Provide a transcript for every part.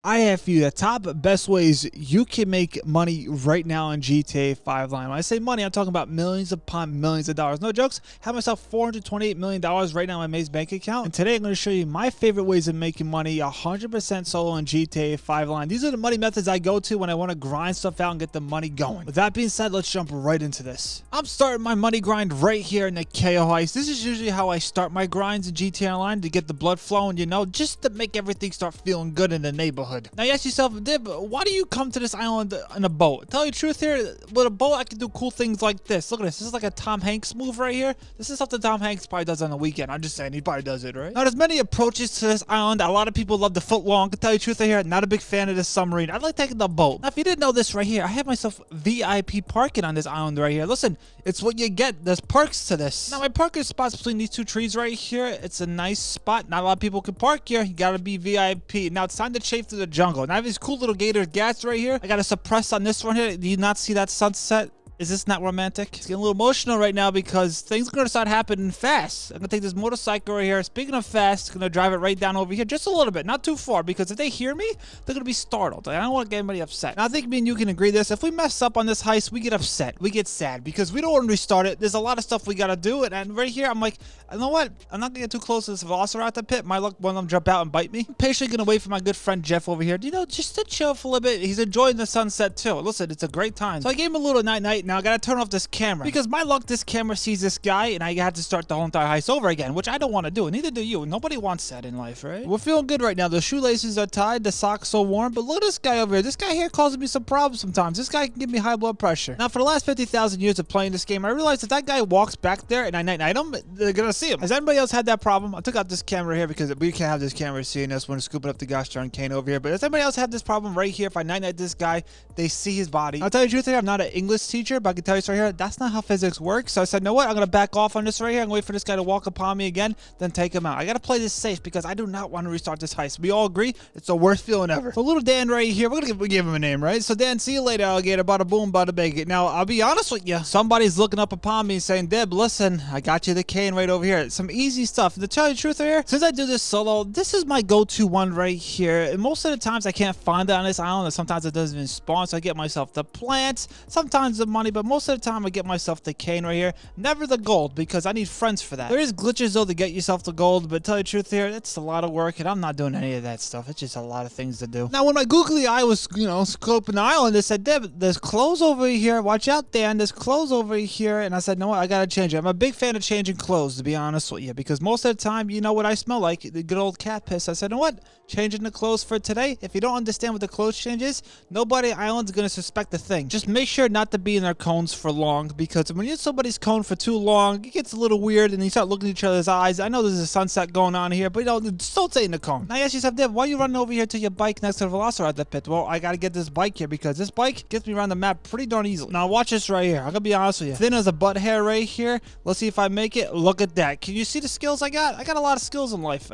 I have for you the top best ways you can make money right now in GTA 5 Line. When I say money, I'm talking about millions upon millions of dollars. No jokes. I have myself $428 million right now in my Maze bank account. And today I'm going to show you my favorite ways of making money 100% solo in GTA 5 Line. These are the money methods I go to when I want to grind stuff out and get the money going. With that being said, let's jump right into this. I'm starting my money grind right here in the KO Heist. This is usually how I start my grinds in GTA Online to get the blood flowing, you know, just to make everything start feeling good in the neighborhood. Now you ask yourself, Dib, why do you come to this island in a boat? Tell you the truth here, with a boat I can do cool things like this. Look at this. This is like a Tom Hanks move right here. This is something Tom Hanks probably does on the weekend. I'm just saying, he probably does it, right? Now there's many approaches to this island. A lot of people love the foot long. To tell you the truth here, not a big fan of this submarine. I like taking the boat. Now if you didn't know this right here, I have myself VIP parking on this island right here. Listen, it's what you get. There's perks to this. Now my parking spot's between these two trees right here. It's a nice spot. Not a lot of people can park here. You gotta be VIP. Now it's time to chase through the jungle. Now I have these cool little gator gas right here. I got to suppress on this one here. Do you not see that sunset? Is this not romantic? It's getting a little emotional right now because things are going to start happening fast. I'm going to take this motorcycle right here. Speaking of fast, I'm going to drive it right down over here just a little bit, not too far, because if they hear me, they're going to be startled. I don't want to get anybody upset. Now, I think me and you can agree this. If we mess up on this heist, we get upset. We get sad because we don't want to restart it. There's a lot of stuff we got to do. And right here, I'm like, you know what? I'm not going to get too close to this Velociraptor pit. My luck, one of them jump out and bite me. I'm patiently going to wait for my good friend Jeff over here. You know, just to chill for a little bit. He's enjoying the sunset too. Listen, it's a great time. So I gave him a little night-night. Now I got to turn off this camera because my luck, this camera sees this guy and I had to start the whole entire heist over again, which I don't want to do, and neither do you. Nobody wants that in life, right? We're feeling good right now. The shoelaces are tied, the socks so warm, but look at this guy over here. This guy here causes me some problems sometimes. This guy can give me high blood pressure. Now for the last 50,000 years of playing this game, I realized if that guy walks back there and I night-night him, they're gonna see him. Has anybody else had that problem? I took out this camera here because we can't have this camera seeing us when we're scooping up the gosh darn cane over here, but has anybody else had this problem right here? If I night-night this guy, they see his body. I'll tell you the truth here, I'm not an English teacher, but I can tell you right here, that's not how physics works. So I said, you know what? I'm going to back off on this right here. I'm going to wait for this guy to walk upon me again, then take him out. I got to play this safe because I do not want to restart this heist. We all agree it's the worst feeling ever. So little Dan right here, we're going to give him a name, right? So Dan, see you later, alligator. Bada boom, bada bang. Now, I'll be honest with you. Somebody's looking up upon me saying, Deb, listen, I got you the cane right over here. Some easy stuff. To tell you the truth here, since I do this solo, this is my go-to one right here. And most of the times I can't find it on this island, and sometimes it doesn't even spawn, so I get myself the plants, sometimes the money, but most of the time I get myself the cane right here. Never the gold, because I need friends for that. There is glitches though to get yourself the gold, but to tell you the truth here, it's a lot of work and I'm not doing any of that stuff. It's just a lot of things to do. Now when my googly eye was, you know, scoping the island, it said, Deb, there's clothes over here. Watch out, Dan. There's clothes over here. And I said, no, I gotta change it. I'm a big fan of changing clothes, to be honest with you, because most of the time, you know what I smell like? The good old cat piss. I said, you know what? Changing the clothes for today. If you don't understand what the clothes change is, nobody on the island's gonna suspect a thing. Just make sure not to be in their cones for long, because when you're in somebody's cone for too long, it gets a little weird and you start looking at each other's eyes. I know there's a sunset going on here, but you know, just don't stay in the cone. Now you ask yourself, Deb, why are you running over here to your bike next to the Velociraptor pit? Well, I gotta get this bike here because this bike gets me around the map pretty darn easily. Now watch this right here. I'm gonna be honest with you. Thin as a butt hair right here. Let's see if I make it. Look at that. Can you see the skills I got? I got a lot of skills in life.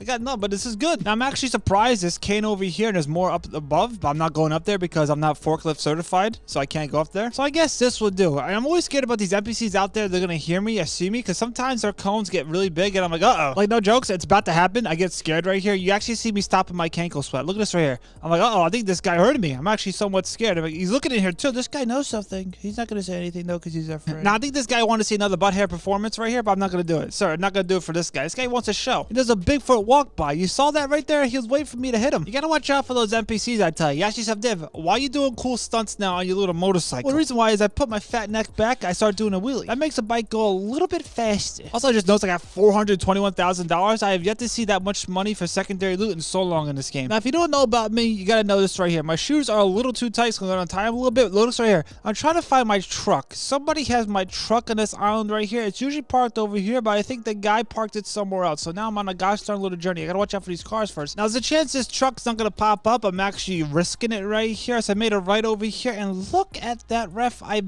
I got none, but this is good. Now, I'm actually surprised this cane over here and there's more up above, but I'm not going up there because I'm not forklift certified, so I can't go up there. So I guess this will do. I'm always scared about these NPCs out there. They're going to hear me or see me because sometimes their cones get really big and I'm like, uh-oh. Like, no jokes. It's about to happen. I get scared right here. You actually see me stopping my cankle sweat. Look at this right here. I'm like, uh-oh, I think this guy heard me. I'm actually somewhat scared. I'm like, he's looking in here too. This guy knows something. He's not going to say anything though because he's afraid. Now, I think this guy wanted to see another butt hair performance right here, but I'm not going to do it. Sir, I'm not going to do it for this guy. This guy wants a show. He does a Bigfoot walk by. You saw that right there? He was waiting for me to hit him. You gotta watch out for those NPCs, I tell you. You ask yourself, Div, why are you doing cool stunts now on your little motorcycle? Well, the reason why is I put my fat neck back, I start doing a wheelie. That makes the bike go a little bit faster. Also, I just noticed I got $421,000. I have yet to see that much money for secondary loot in so long in this game. Now, if you don't know about me, you gotta know this right here. My shoes are a little too tight, so I'm gonna tie them a little bit. Notice right here. I'm trying to find my truck. Somebody has my truck on this island right here. It's usually parked over here, but I think the guy parked it somewhere else. So now I'm on a gosh darn little journey. I gotta watch out for these cars first. Now, there's a chance this truck's not gonna pop up. I'm actually risking it right here. So I made it right over here, and look at that ref. I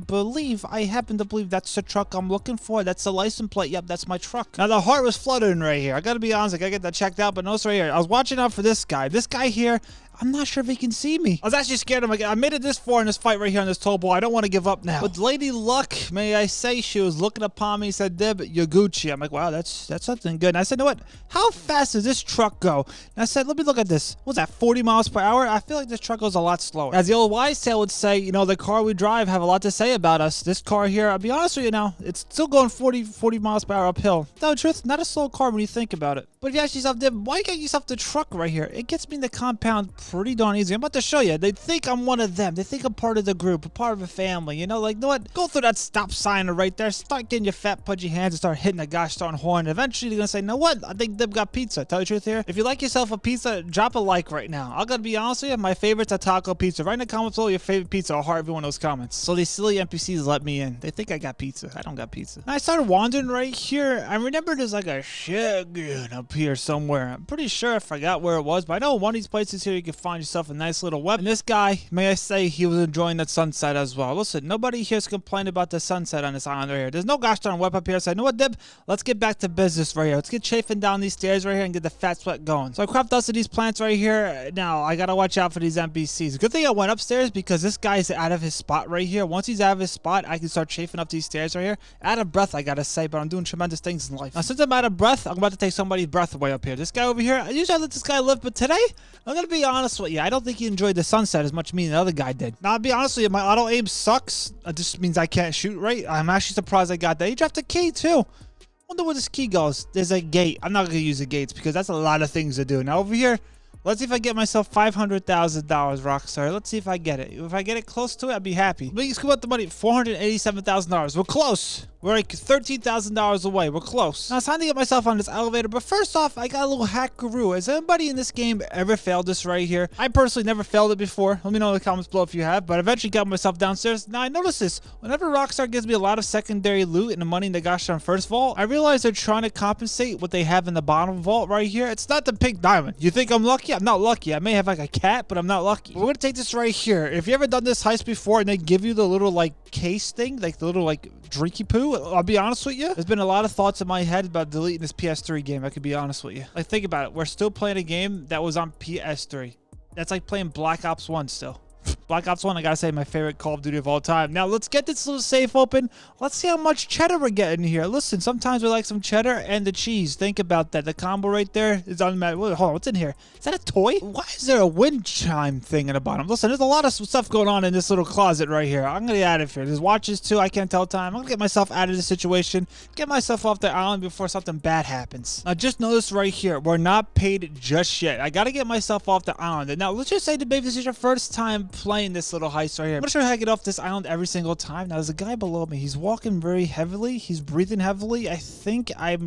happen to believe that's the truck I'm looking for. That's the license plate. Yep, that's my truck. Now the heart was fluttering right here. I gotta be honest, I gotta get that checked out. But notice right here, I was watching out for this guy. This guy here, I'm not sure if he can see me. I was actually scared. I made it this far in this fight right here on this toll ball. I don't want to give up now. But Lady Luck, may I say, she was looking upon me, said, Dib, you're Gucci. I'm like, wow, that's something good. And I said, you know what? How fast does this truck go? And I said, let me look at this. What's that, 40 miles per hour? I feel like this truck goes a lot slower. As the old wise tale would say, you know, the car we drive have a lot to say about us. This car here, I'll be honest with you now, it's still going 40 miles per hour uphill. No, truth, not a slow car when you think about it. But if you ask yourself, Dib, why you get yourself the truck right here? It gets me in the compound pretty darn easy. I'm about to show you. They think I'm one of them. They think I'm part of the group, a part of a family. You know, like, you know what? Go through that stop sign right there. Start getting your fat, pudgy hands and start hitting the gosh darn horn. Eventually, they're going to say, you know what? I think Dib got pizza. Tell you the truth here. If you like yourself a pizza, drop a like right now. I'm going to be honest with you. My favorites are taco pizza. Write in the comments below your favorite pizza. I'll heart every one of those comments. So these silly NPCs let me in. They think I got pizza. I don't got pizza. And I started wandering right here. I remember there's like a shotgun up here somewhere. I'm pretty sure I forgot where it was, but I know one of these places here you can find yourself a nice little weapon. And this guy, may I say, he was enjoying that sunset as well. Listen, nobody here's complaining about the sunset on this island right here. There's no gosh darn web up here. So you know what, Dib? Let's get back to business right here. Let's get chafing down these stairs right here and get the fat sweat going. So I craft dusted these plants right here. Now, I gotta watch out for these NPCs. Good thing I went upstairs because this guy's out of his spot right here. Once he's out of his spot, I can start chafing up these stairs right here. Out of breath, I gotta say, but I'm doing tremendous things in life. Now, since I'm out of breath, I'm about to take somebody's breath away up here. This guy over here, I usually let this guy live, but today, I'm gonna be honest with you. I don't think he enjoyed the sunset as much as me and the other guy did. Now, I'll be honest with you, my auto aim sucks. It just means I can't shoot right. I'm actually surprised I got that. He dropped a key too. Wonder where this key goes. There's a gate. I'm not gonna use the gates because that's a lot of things to do. Now over here, let's see if I get myself $500,000, Rockstar. Let's see if I get it. If I get it close to it, I'd be happy. We can scoop out the money, $487,000. We're close. We're like $13,000 away. We're close. Now it's time to get myself on this elevator. But first off, I got a little hackaroo. Has anybody in this game ever failed this right here? I personally never failed it before. Let me know in the comments below if you have. But I eventually got myself downstairs. Now I noticed this. Whenever Rockstar gives me a lot of secondary loot and the money in the gosh darn first vault, I realize they're trying to compensate what they have in the bottom vault right here. It's not the pink diamond. You think I'm lucky? I'm not lucky. I may have like a cat, but I'm not lucky. We're gonna take this right here. If you ever done this heist before and they give you the little like case thing, like the little like drinky poo, I'll be honest with you, there's been a lot of thoughts in my head about deleting this PS3 game. I could be honest with you. Like, think about it. We're still playing a game that was on PS3. That's like playing Black Ops 1 still. Black Ops 1, I gotta say, my favorite Call of Duty of all time. Now, let's get this little safe open. Let's see how much cheddar we're getting here. Listen, sometimes we like some cheddar and the cheese. Think about that. The combo right there is unmatched. Hold on, what's in here? Is that a toy? Why is there a wind chime thing in the bottom? Listen, there's a lot of stuff going on in this little closet right here. I'm gonna get out of here. There's watches, too. I can't tell time. I'm gonna get myself out of this situation. Get myself off the island before something bad happens. Now, just notice right here, we're not paid just yet. I gotta get myself off the island. And now, let's just say that maybe this is your first time playing this little heist right here. I'm not sure how I get off this island every single time. Now, there's a guy below me. He's walking very heavily. He's breathing heavily. I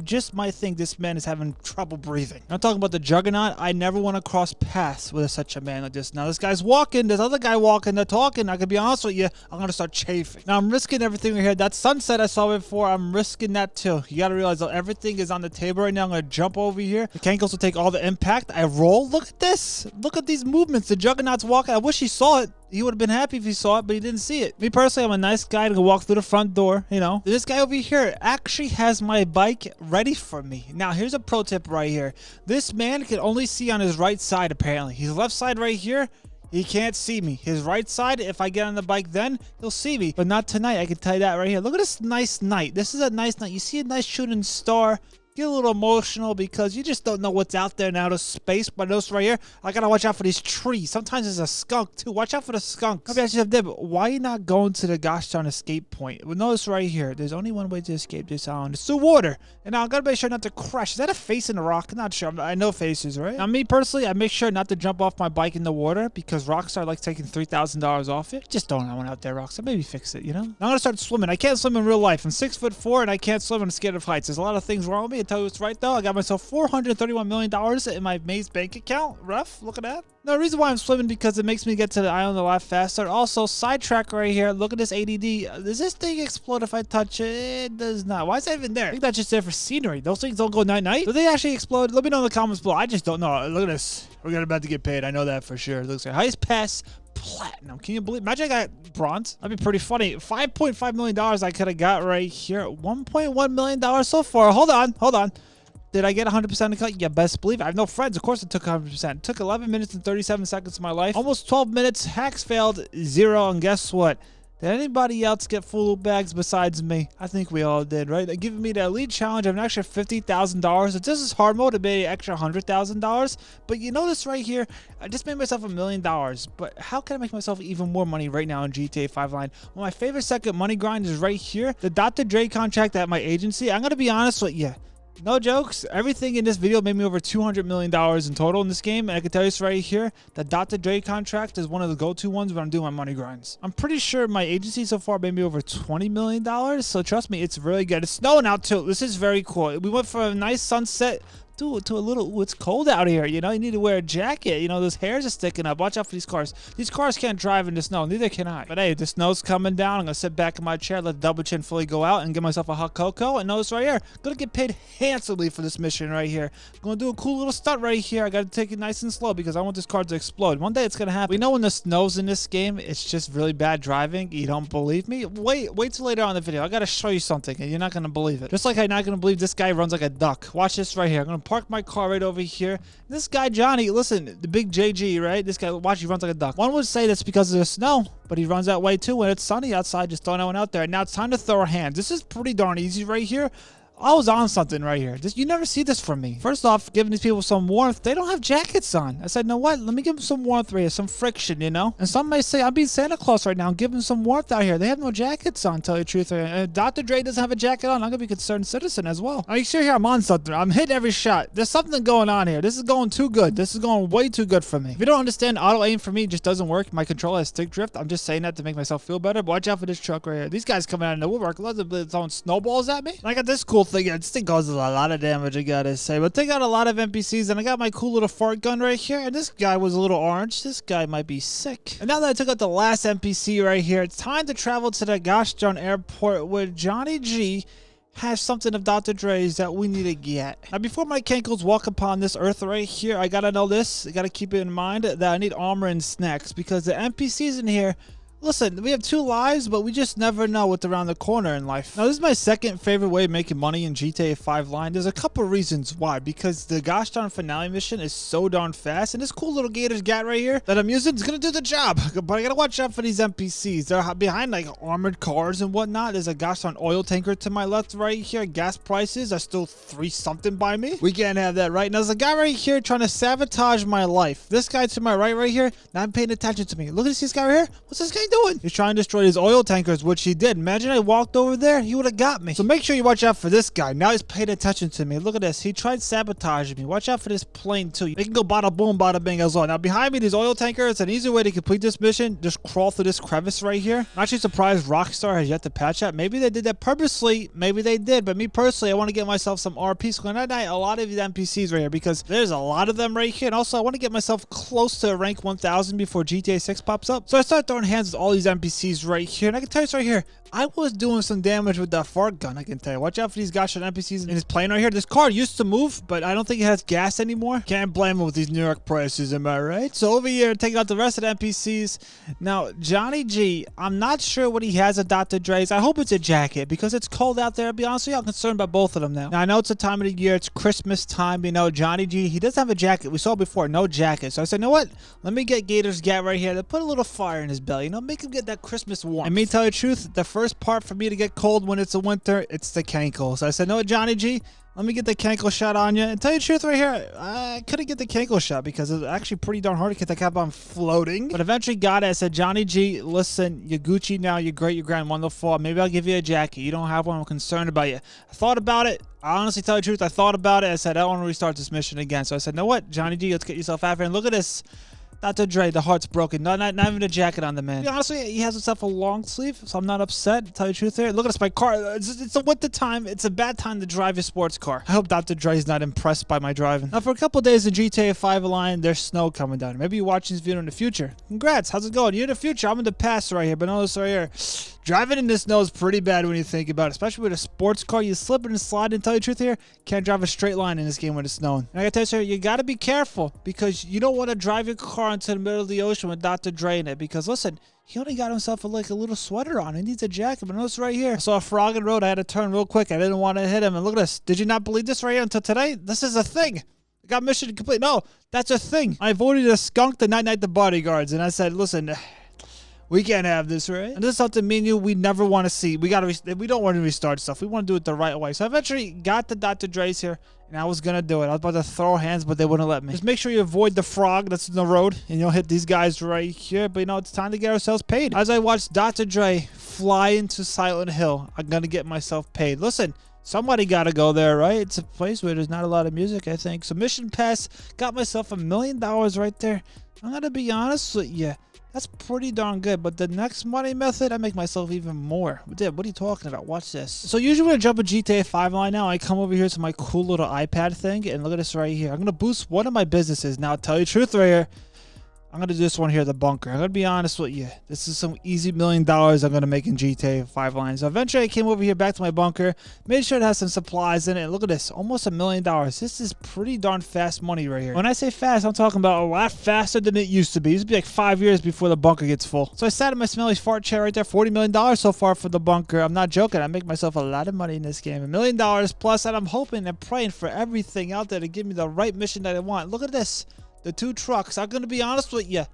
just might think this man is having trouble breathing. I'm talking about the Juggernaut. I never want to cross paths with such a man like this. Now, this guy's walking. There's other guy walking. They're talking. I could be honest with you. I'm going to start chafing. Now, I'm risking everything right here. That sunset I saw before, I'm risking that too. You got to realize that everything is on the table right now. I'm going to jump over here. The Kankos will take all the impact. I roll. Look at this. Look at these movements. The Juggernaut's walking. I wish he saw it. He would have been happy if he saw it, but he didn't see it. Me personally, I'm a nice guy to walk through the front door, you know. This guy over here actually has my bike ready for me. Now, here's a pro tip right here. This man can only see on his right side, apparently. His left side right here, he can't see me. His right side, if I get on the bike then, he'll see me. But not tonight, I can tell you that right here. Look at this nice night. This is a nice night. You see a nice shooting star. Get a little emotional because you just don't know what's out there in outer space. But notice right here, I gotta watch out for these trees. Sometimes there's a skunk too. Watch out for the skunks. Maybe I should have did, but why are you not going to the gosh darn escape point? Well, notice right here, there's only one way to escape this island. It's through water. And now I gotta make sure not to crash. Is that a face in the rock? I'm not sure. I know faces, right? Now, me personally, I make sure not to jump off my bike in the water because Rockstar likes taking $3,000 off it. Just don't have one out there, Rockstar. Maybe fix it, you know? I'm gonna start swimming. I can't swim in real life. I'm 6'4" and I can't swim and I'm scared of heights. There's a lot of things wrong with me. I tell you what's right though. I got myself $431 million in my Maze bank account. Rough. Look at that. Now, the reason why I'm swimming because it makes me get to the island a lot faster. Also, sidetrack right here. Look at this ADD. Does this thing explode if I touch it? It does not. Why is that even there? I think that's just there for scenery. Those things don't go night-night. Do they actually explode? Let me know in the comments below. I just don't know. Look at this. We're about to get paid. I know that for sure. It looks like highest pass. Platinum. Can you believe? Imagine I got bronze. That'd be pretty funny. $5.5 million I could have got right here. $1.1 million so far. Hold on. Did I get 100% of the cut? Yeah, best believe it. I have no friends. Of course it took 100%. It took 11 minutes and 37 seconds of my life. Almost 12 minutes. Hacks failed. 0. And guess what? Did anybody else get full loot bags besides me? I think we all did, right? They're giving me the elite challenge of an extra $50,000. If this is hard mode, it made an extra $100,000. But you notice right here, I just made myself $1 million. But how can I make myself even more money right now in GTA 5 Line? Well, my favorite second money grind is right here. The Dr. Dre contract at my agency. I'm going to be honest with you. No jokes, everything in this video made me over $200 million in total in this game, and I can tell you this right here, the Dr. Dre contract is one of the go-to ones when I'm doing my money grinds. I'm pretty sure my agency so far made me over $20 million, so trust me, it's really good. It's snowing out too. This is very cool. We went from a nice sunset to a little, ooh, it's cold out here, you know, you need to wear a jacket, you know, those hairs are sticking up. Watch out for these cars. These cars can't drive in the snow, neither can I. But hey, the snow's coming down. I'm gonna sit back in my chair, let the double chin fully go out, and get myself a hot cocoa. And notice right here, gonna get paid handsomely for this mission right here. Gonna do a cool little stunt right here. I gotta take it nice and slow because I want this car to explode. One day it's gonna happen. We know when the snow's in this game, it's just really bad driving. You don't believe me? Wait till later on in the video. I gotta show you something, and you're not gonna believe it. Just like I'm not gonna believe this guy runs like a duck. Watch this right here. I'm gonna park my car right over here. This guy Johnny, listen, the big JG, right? This guy, watch, he runs like a duck. One would say that's because of the snow, but he runs that way too when it's sunny outside. Just throwing that one out there. Now it's time to throw our hands. This is pretty darn easy right here. I was on something right here. You never see this from me. First off, giving these people some warmth. They don't have jackets on. I said, you know what? Let me give them some warmth right here, some friction, you know? And some may say, I'm being Santa Claus right now. I'm giving them some warmth out here. They have no jackets on, tell you the truth. And Dr. Dre doesn't have a jacket on. I'm going to be a concerned citizen as well. Are you sure here I'm on something? I'm hitting every shot. There's something going on here. This is going too good. This is going way too good for me. If you don't understand, auto aim for me just doesn't work. My controller has stick drift. I'm just saying that to make myself feel better. But watch out for this truck right here. These guys coming out of the woodwork. They're throwing snowballs at me. And I got this cool thing here. This thing goes a lot of damage, I gotta say, but they got a lot of NPCs, and I got my cool little fart gun right here, and this guy was a little orange. This guy might be sick. And now that I took out the last NPC right here, it's time to travel to the gosh darn airport where Johnny G has something of Dr. Dre's that we need to get. Now, before my cankles walk upon this earth right here, I gotta know this. I gotta keep it in mind that I need armor and snacks, because the NPCs in here, listen, we have 2 lives, but we just never know what's around the corner in life. Now, this is my second favorite way of making money in GTA 5 Line. There's a couple reasons why. Because the gosh darn finale mission is so darn fast. And this cool little Gators Gat right here that I'm using is going to do the job. But I got to watch out for these NPCs. They're behind like armored cars and whatnot. There's a gosh darn oil tanker to my left right here. Gas prices are still 3 something by me. We can't have that, right? Now, there's a guy right here trying to sabotage my life. This guy to my right here, not paying attention to me. Look at this guy right here. What's this guy doing? He's trying to destroy his oil tankers, which he did. Imagine I walked over there, he would have got me. So make sure you watch out for this guy. Now he's paying attention to me. Look at this. He tried sabotaging me. Watch out for this plane too. They can go bada boom, bada bing as well. Now behind me, these oil tankers. An easy way to complete this mission, just crawl through this crevice right here. I'm actually surprised Rockstar has yet to patch that. Maybe they did that purposely. Maybe they did. But me personally, I want to get myself some RP. So I'm going to a lot of these NPCs right here because there's a lot of them right here. And also, I want to get myself close to rank 1000 before GTA 6 pops up. So I start throwing hands with all these NPCs right here. And I can tell you this right here, I was doing some damage with that fart gun, I can tell you. Watch out for these gosh darn NPCs in his plane right here. This car used to move, but I don't think it has gas anymore. Can't blame him with these New York prices, am I right? So over here, taking out the rest of the NPCs. Now, Johnny G, I'm not sure what he has at Dr. Dre's. I hope it's a jacket because it's cold out there. To be honest with you, I'm concerned about both of them now. Now, I know it's a time of the year. It's Christmas time. You know, Johnny G, he doesn't have a jacket. We saw before, no jacket. So I said, you know what? Let me get Gators Gat right here to put a little fire in his belly. You know, make him get that Christmas warmth. And me tell you the truth, the first part for me to get cold when it's a winter, it's the cankle. So I said, no, Johnny G, let me get the cankle shot on you. And tell you the truth right here, I couldn't get the cankle shot because it was actually pretty darn hard because I kept on floating. But eventually got it. I said, Johnny G, listen, you're Gucci now. You're great. You're grand, wonderful. Maybe I'll give you a jacket. You don't have one. I'm concerned about you. I thought about it. I honestly tell you the truth. I thought about it. I said, I don't want to restart this mission again. So I said, know what, Johnny G, let's get yourself out here. And look at this. Dr. Dre, the heart's broken. Not even a jacket on the man. Honestly, he has himself a long sleeve, so I'm not upset. To tell you the truth here. Look at this, my car. It's a winter time. It's a bad time to drive a sports car. I hope Dr. Dre's not impressed by my driving. Now, for a couple days in GTA 5 Line, there's snow coming down. Maybe you're watching this video in the future. Congrats. How's it going? You're in the future. I'm in the past right here. But notice right here, driving in the snow is pretty bad when you think about it. Especially with a sports car. You slip and slide. And tell you the truth here, can't drive a straight line in this game when it's snowing. And I gotta tell you, sir, you gotta be careful because you don't want to drive your car out into the middle of the ocean with Dr. Dre in it because, listen, he only got himself a little sweater on. He needs a jacket. But notice right here, I saw a frog in the road. I had to turn real quick. I didn't want to hit him. And look at this. Did you not believe this right here until today? This is a thing. I got mission complete. No, that's a thing. I voted a skunk to night the bodyguards. And I said, listen, we can't have this, right? And this is something me and you, we never want to see. We don't want to restart stuff. We want to do it the right way. So I eventually got the Dr. Dre's here, and I was going to do it. I was about to throw hands, but they wouldn't let me. Just make sure you avoid the frog that's in the road, and you'll hit these guys right here. But, it's time to get ourselves paid. As I watch Dr. Dre fly into Silent Hill, I'm going to get myself paid. Listen, somebody got to go there, right? It's a place where there's not a lot of music, I think. So mission pass, got myself $1 million right there. I'm going to be honest with you. That's pretty darn good. But the next money method, I make myself even more. Dib, what are you talking about? Watch this. So usually when I jump a GTA 5 line now, I come over here to my cool little iPad thing. And look at this right here. I'm going to boost one of my businesses. Now, I'll tell you the truth right here. I'm going to do this one here, the bunker. I'm going to be honest with you. This is some easy $1 million I'm going to make in GTA 5 lines. So eventually I came over here back to my bunker, made sure it has some supplies in it. And look at this, almost $1 million. This is pretty darn fast money right here. When I say fast, I'm talking about a lot faster than it used to be. It used to be like 5 years before the bunker gets full. So I sat in my smelly fart chair right there, $40 million so far for the bunker. I'm not joking. I make myself a lot of money in this game. $1 million plus, and I'm hoping and praying for everything out there to give me the right mission that I want. Look at this. The 2 trucks. I'm going to be honest with you.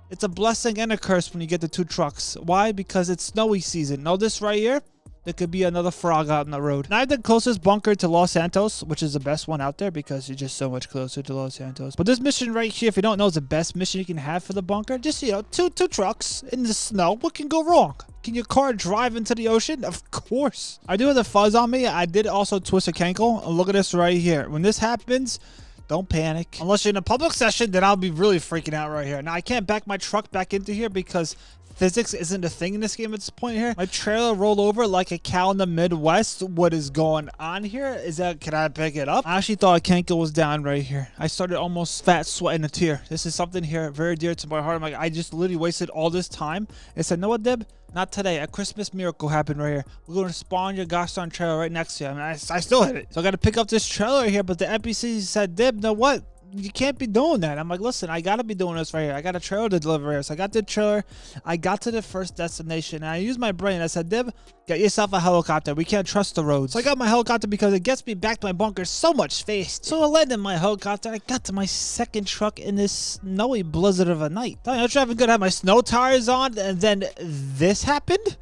It's a blessing and a curse when you get the 2 trucks. Why? Because it's snowy season. Now this right here, there could be another frog out on the road. Now I have the closest bunker to Los Santos, which is the best one out there because you're just so much closer to Los Santos. But this mission right here, if you don't know, is the best mission you can have for the bunker. Just, two trucks in the snow. What can go wrong? Can your car drive into the ocean? Of course. I do have the fuzz on me. I did also twist a cankle. Look at this right here. When this happens, don't panic. Unless you're in a public session, then I'll be really freaking out right here. Now, I can't back my truck back into here because physics isn't a thing in this game at this point here. My trailer rolled over like a cow in the Midwest. What is going on here? Can I pick it up? I actually thought a cankle was down right here. I started almost fat sweating a tear. This is something here very dear to my heart. I'm like, I just literally wasted all this time. I said, know what, Dib? Not today. A Christmas miracle happened right here. We're going to spawn your gosh darn trailer right next to you. I mean, I still hit it. So I got to pick up this trailer here, but the NPC said, Dib, know what? You can't be doing that. I'm like, listen, I got to be doing this right here. I got a trailer to deliver here. So I got the trailer. I got to the first destination, and I used my brain. I said, Dib, get yourself a helicopter. We can't trust the roads. So I got my helicopter because it gets me back to my bunker so much faster. So I landed in my helicopter. I got to my second truck in this snowy blizzard of a night. I was driving good. I had my snow tires on, and then this happened.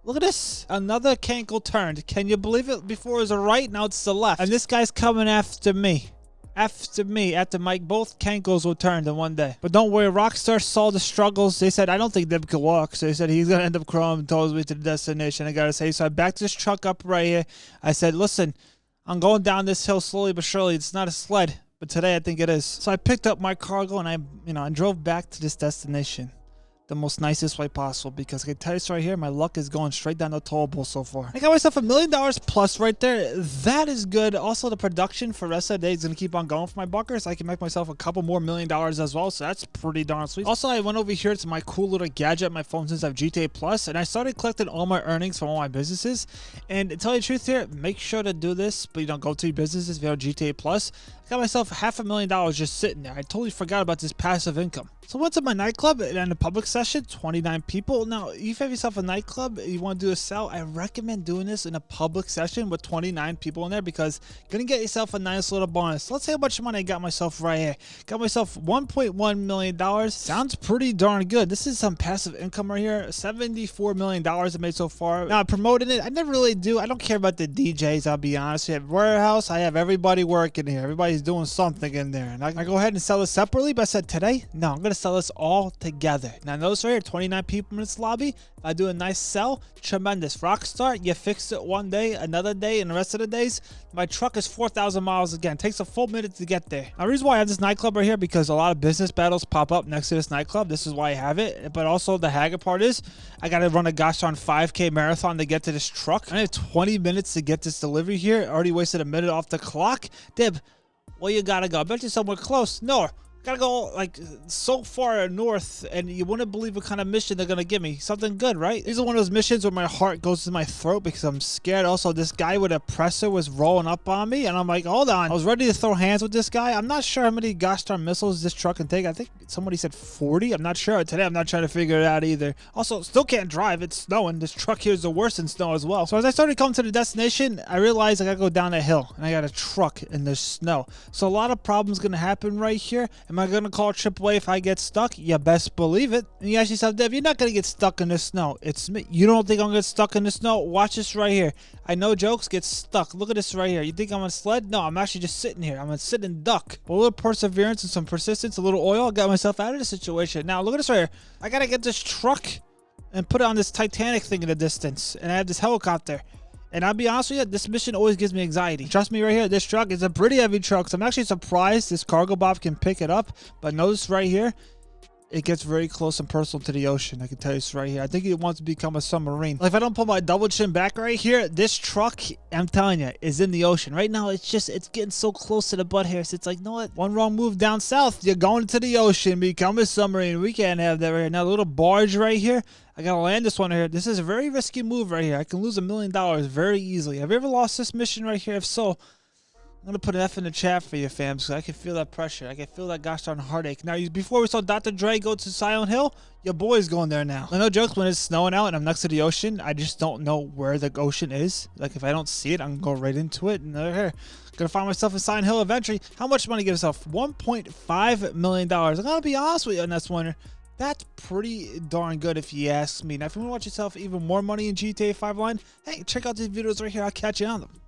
Look at this. Another cankle turned. Can you believe it? Before it was a right, now it's the left. And this guy's coming after me. After Mike, both cankles were turned in one day. But don't worry, Rockstar saw the struggles. They said, I don't think Dib could walk. So they said he's going to end up crawling and told me to the destination. I got to say, so I backed this truck up right here. I said, listen, I'm going down this hill slowly but surely. It's not a sled, but today I think it is. So I picked up my cargo and I drove back to this destination the most nicest way possible, because I can tell you this right here, my luck is going straight down the tollable so far. I got myself $1 million plus right there. That is good. Also, the production for the rest of the day is going to keep on going for my bunker, so I can make myself a couple more $1 million as well, so that's pretty darn sweet. Also, I went over here to my cool little gadget on my phone since I have GTA Plus, and I started collecting all my earnings from all my businesses. And to tell you the truth here, make sure to do this, but you don't go to your businesses if you have GTA Plus. I got myself $500,000 just sitting there. I totally forgot about this passive income. So I went to my nightclub and a public session, 29 people. Now, if you have yourself a nightclub, you want to do a sell, I recommend doing this in a public session with 29 people in there, because you're going to get yourself a nice little bonus. Let's see how much money I got myself right here. Got myself $1.1 million. Sounds pretty darn good. This is some passive income right here. $74 million I made so far. Now, promoting it, I never really do. I don't care about the DJs, I'll be honest. You have warehouse, I have everybody working here. Everybody's doing something in there. And I go ahead and sell it separately, but I said today, no, I'm going to sell this all together. Now, notice right here, 29 people in this lobby. If I do a nice sell, tremendous. Rockstar, you fix it one day, another day, and the rest of the days, my truck is 4,000 miles again. It takes a full minute to get there. Now, the reason why I have this nightclub right here, because a lot of business battles pop up next to this nightclub. This is why I have it. But also, the haggard part is, I got to run a gosh darn 5K marathon to get to this truck. I have 20 minutes to get this delivery here. I already wasted a minute off the clock. Dib, well, you gotta go. I bet you somewhere close. No, Gotta go like so far north, and you wouldn't believe what kind of mission they're gonna give me. Something good, right? These are one of those missions where my heart goes to my throat because I'm scared. Also, this guy with a presser was rolling up on me, and I'm like, hold on. I was ready to throw hands with this guy. I'm not sure how many gosh darn missiles this truck can take. I think somebody said 40. I'm not sure. Today, I'm not trying to figure it out either. Also, still can't drive. It's snowing. This truck here is the worst in snow as well. So as I started coming to the destination, I realized I gotta go down a hill, and I got a truck in the snow. So a lot of problems gonna happen right here. Am I gonna call AAA if I get stuck? You best believe it. And you ask yourself, Dev, you're not gonna get stuck in the snow. It's me. You don't think I'm gonna get stuck in the snow? Watch this right here. I know jokes get stuck. Look at this right here. You think I'm on a sled? No, I'm actually just sitting here. I'm gonna sit and duck. But a little perseverance and some persistence, a little oil, I got myself out of the situation. Now look at this right here. I gotta get this truck and put it on this Titanic thing in the distance. And I have this helicopter. And I'll be honest with you, this mission always gives me anxiety. Trust me right here, this truck is a pretty heavy truck. So I'm actually surprised this cargo bob can pick it up. But notice right here, it gets very close and personal to the ocean. I can tell you this right here. I think it wants to become a submarine. Like if I don't pull my double chin back right here, this truck, I'm telling you, is in the ocean. Right now, it's getting so close to the butt here. So it's like, you know what? One wrong move down south, you're going into the ocean, become a submarine. We can't have that right here. Now, the little barge right here, I gotta land this one here. This is a very risky move right here. I can lose $1 million very easily. Have you ever lost this mission right here? If so, I'm gonna put an F in the chat for you, fam, so I can feel that pressure. I can feel that gosh darn heartache. Now, before we saw Dr. Dre go to Silent Hill, your boy's going there now. No jokes, when it's snowing out and I'm next to the ocean, I just don't know where the ocean is. Like, if I don't see it, I'm gonna go right into it. And here, gonna find myself in Silent Hill eventually. How much money give yourself? $1.5 million. I'm gonna be honest with you on this one. That's pretty darn good if you ask me. Now, if you want to watch yourself even more money in GTA 5 Online, hey, check out these videos right here. I'll catch you on them.